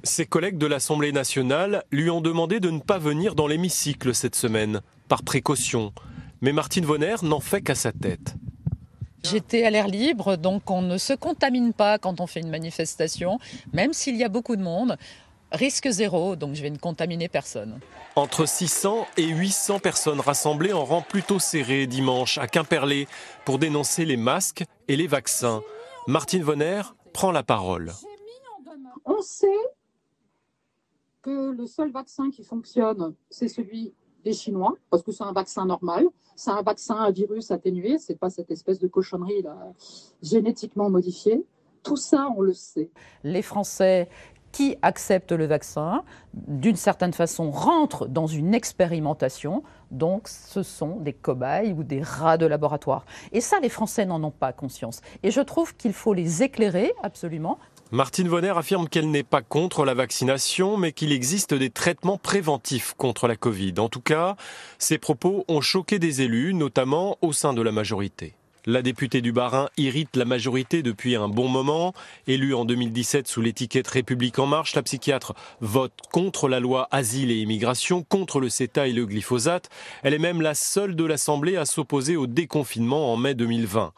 Ses collègues de l'Assemblée nationale lui ont demandé de ne pas venir dans l'hémicycle cette semaine, par précaution. Mais Martine Vonner n'en fait qu'à sa tête. J'étais à l'air libre, donc on ne se contamine pas quand on fait une manifestation, même s'il y a beaucoup de monde. Risque zéro, donc je vais ne contaminer personne. Entre 600 et 800 personnes rassemblées en rang plutôt serré dimanche à Quimperlé pour dénoncer les masques et les vaccins. Martine Vonner prend la parole. On sait que le seul vaccin qui fonctionne, c'est celui des Chinois, parce que c'est un vaccin normal, c'est un vaccin à virus atténué, c'est pas cette espèce de cochonnerie là, génétiquement modifiée. Tout ça, on le sait. Les Français qui acceptent le vaccin, d'une certaine façon, rentrent dans une expérimentation. Donc, ce sont des cobayes ou des rats de laboratoire. Et ça, les Français n'en ont pas conscience. Et je trouve qu'il faut les éclairer, absolument. Martine Vonner affirme qu'elle n'est pas contre la vaccination, mais qu'il existe des traitements préventifs contre la Covid. En tout cas, ces propos ont choqué des élus, notamment au sein de la majorité. La députée du Bas-Rhin irrite la majorité depuis un bon moment. Élue en 2017 sous l'étiquette République En Marche, la psychiatre vote contre la loi Asile et Immigration, contre le CETA et le glyphosate. Elle est même la seule de l'Assemblée à s'opposer au déconfinement en mai 2020.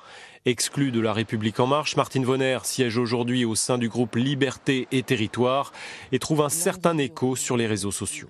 Exclue de la République En Marche, Martine Vonner siège aujourd'hui au sein du groupe Liberté et Territoire et trouve un certain écho sur les réseaux sociaux.